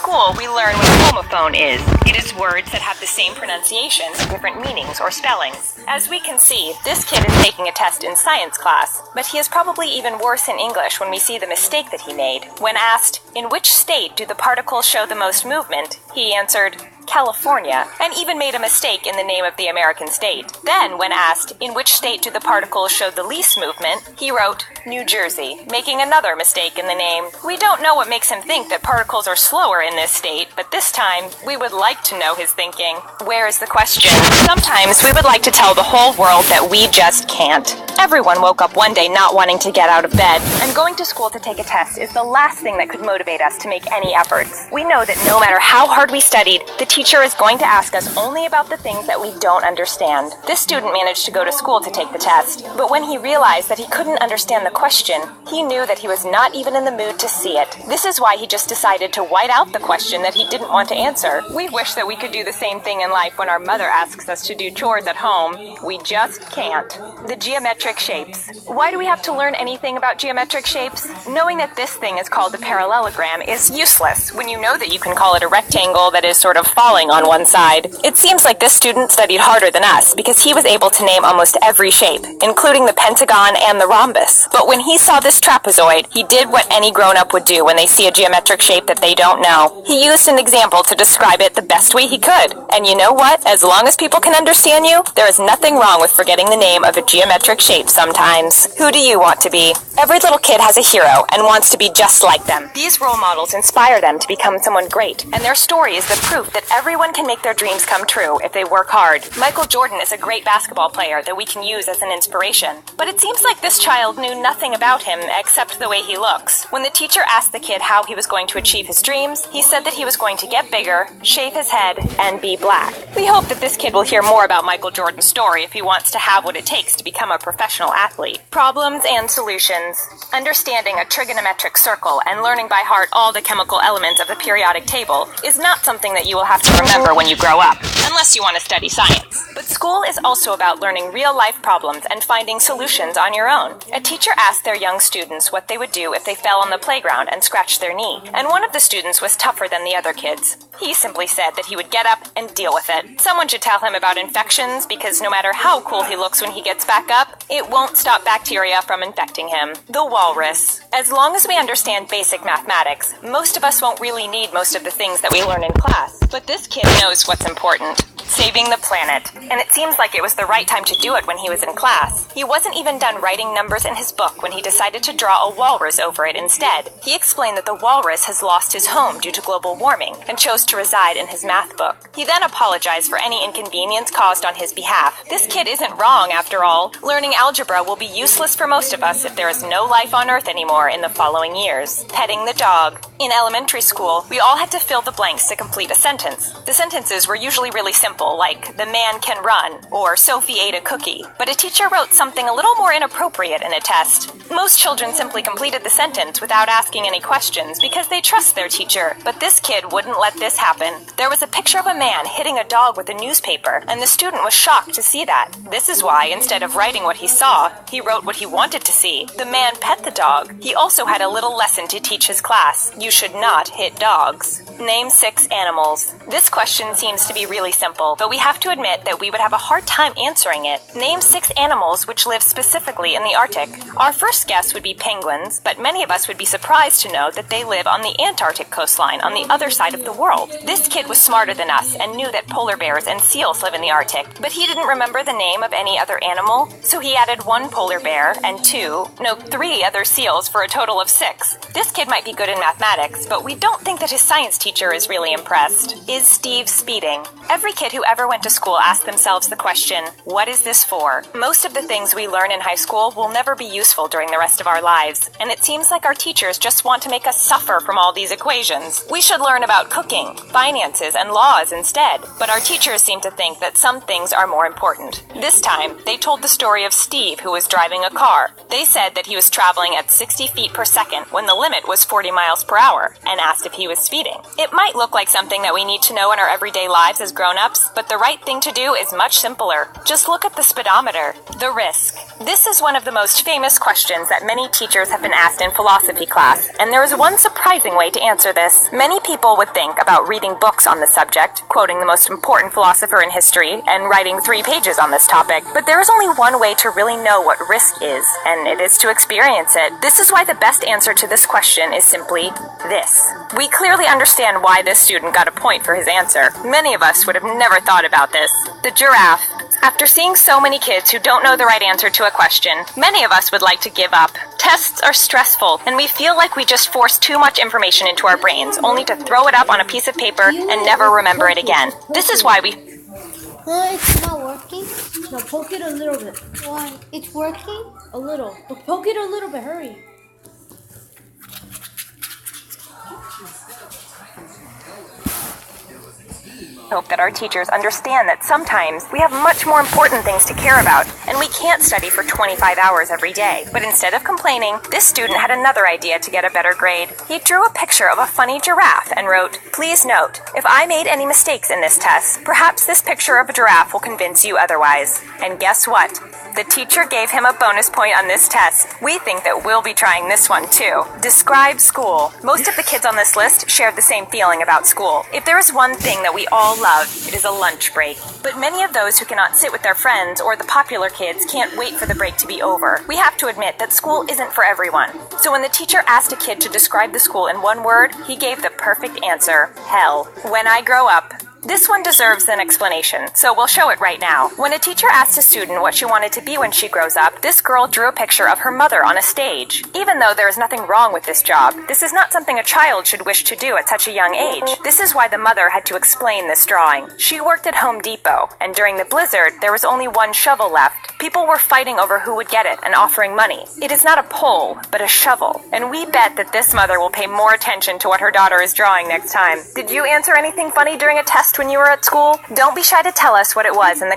school, we learn what a homophone is. It is words that have the same pronunciation but different meanings or spellings. As we can see, this kid is taking a test in science class, but he is probably even worse in English when we see the mistake that he made. When asked, "In which state do the particles show the most movement?" he answered, "California," and even made a mistake in the name of the American state. Then, when asked, "In which state do the particles show the least movement?" he wrote, "New Jersey," making another mistake in the name. We don't know what makes him think that particles are slower in this state, but this time, we would like to know his thinking. Where is the question? Sometimes we would like to tell the whole world that we just can't. Everyone woke up one day not wanting to get out of bed, and going to school to take a test is the last thing that could motivate us to make any efforts. We know that no matter how hard we studied, the teacher is going to ask us only about the things that we don't understand. This student managed to go to school to take the test, but when he realized that he couldn't understand the question, he knew that he was not even in the mood to see it. This is why he just decided to white out the question that he didn't want to answer. We wish that we could do the same thing in life when our mother asks us to do chores at home. We just can't. The geometric shapes. Why do we have to learn anything about geometric shapes? Knowing that this thing is called a parallelogram is useless when you know that you can call it a rectangle that is sort of falling on one side. It seems like this student studied harder than us because he was able to name almost every shape, including the pentagon and the rhombus. But when he saw this trapezoid, he did what any grown-up would do when they see a geometric shape that they don't know. He used an example to describe it the best way he could. And you know what? As long as people can understand you, there is nothing wrong with forgetting the name of a geometric shape sometimes. Who do you want to be? Every little kid has a hero and wants to be just like them. These role models inspire them to become someone great, and their story is the proof that everyone can make their dreams come true if they work hard. Michael Jordan is a great basketball player that we can use as an inspiration. But it seems like this child knew nothing about him except the way he looks. When the teacher asked the kid how he was going to achieve his dreams, he said that he was going to get bigger, shave his head, and be black. We hope that this kid will hear more about Michael Jordan's story if he wants to have what it takes to become a professional athlete. Problems and solutions. Understanding a trigonometric circle and learning by heart all the chemical elements of the periodic table is not something that you will have to remember when you grow up, unless you want to study science. But school is also about learning real-life problems and finding solutions on your own. A teacher asked their young students what they would do if they fell on the playground and scratched their knee, and one of the students was tougher than the other kids. He simply said that he would get up and deal with it. Someone should tell him about infections, because no matter how cool he looks when he gets back up, it won't stop bacteria from infecting him. The walrus. As long as we understand basic mathematics, most of us won't really need most of the things that we learn in class. But this kid knows what's important. Saving the planet. And it seems like it was the right time to do it when he was in class. He wasn't even done writing numbers in his book when he decided to draw a walrus over it instead. He explained that the walrus has lost his home due to global warming and chose to reside in his math book. He then apologized for any inconvenience caused on his behalf. This kid isn't wrong after all. Learning algebra will be useless for most of us if there is no life on Earth anymore in the following years. Petting the dog. In elementary school, we all had to fill the blanks to complete a sentence. The sentences were usually really simple, like, "The man can run," or "Sophie ate a cookie." But a teacher wrote something a little more inappropriate in a test. Most children simply completed the sentence without asking any questions because they trust their teacher. But this kid wouldn't let this happen. There was a picture of a man hitting a dog with a newspaper, and the student was shocked to see that. This is why, instead of writing what he saw, he wrote what he wanted to see. The man pet the dog. He also had a little lesson to teach his class. You should not hit dogs. Name 6 animals. This question seems to be really simple, but we have to admit that we would have a hard time answering it. Name 6 animals which live specifically in the Arctic. Our first guess would be penguins, but many of us would be surprised to know that they live on the Antarctic coastline on the other side of the world. This kid was smarter than us and knew that polar bears and seals live in the Arctic, but he didn't remember the name of any other animal, so he added 1 polar bear and 3 other seals for a total of 6. This kid might be good in mathematics, but we don't think that his science teacher is really impressed. Is Steve speeding? Every kid who ever went to school asked themselves the question, what is this for? Most of the things we learn in high school will never be useful during the rest of our lives, and it seems like our teachers just want to make us suffer from all these equations. We should learn about cooking, finances, and laws instead, but our teachers seem to think that some things are more important. This time, they told the story of Steve who was driving a car. They said that he was traveling at 60 feet per second when the limit was 40 miles per hour, and asked if he was speeding. It might look like something that we need to know in our everyday lives as grown-ups, But the right thing to do is much simpler. Just look at the speedometer. The risk. This is one of the most famous questions that many teachers have been asked in philosophy class, and there is one surprising way to answer this. Many people would think about reading books on the subject, quoting the most important philosopher in history, and writing 3 pages on this topic. But there is only one way to really know what risk is, and it is to experience it. This is why the best answer to this question is simply this. We clearly understand why this student got a point for his answer. Many of us would have never thought about this. The giraffe. After seeing so many kids who don't know the right answer to a question, many of us would like to give up. Tests are stressful, and we feel like we just forced too much information into our brains, only to throw it up on a piece of paper and never remember it again. This is why we... It's not working? No, poke it a little bit. Why? It's working? A little. But poke it a little bit, hurry. hope that our teachers understand that sometimes we have much more important things to care about, and we can't study for 25 hours every day. But instead of complaining, this student had another idea to get a better grade. He drew a picture of a funny giraffe and wrote, "Please note, if I made any mistakes in this test, perhaps this picture of a giraffe will convince you otherwise." And guess what? The teacher gave him a bonus point on this test. We think that we'll be trying this one too. Describe school. Most of the kids on this list shared the same feeling about school. If there is one thing that we all love, it is a lunch break. But many of those who cannot sit with their friends or the popular kids can't wait for the break to be over. We have to admit that school isn't for everyone. So when the teacher asked a kid to describe the school in one word, he gave the perfect answer: hell. When I grow up. This one deserves an explanation, so we'll show it right now. When a teacher asked a student what she wanted to be when she grows up, this girl drew a picture of her mother on a stage. Even though there is nothing wrong with this job, this is not something a child should wish to do at such a young age. This is why the mother had to explain this drawing. She worked at Home Depot, and during the blizzard, there was only one shovel left. People were fighting over who would get it and offering money. It is not a pole, but a shovel. And we bet that this mother will pay more attention to what her daughter is drawing next time. Did you answer anything funny during a test when you were at school? Don't be shy to tell us what it was in the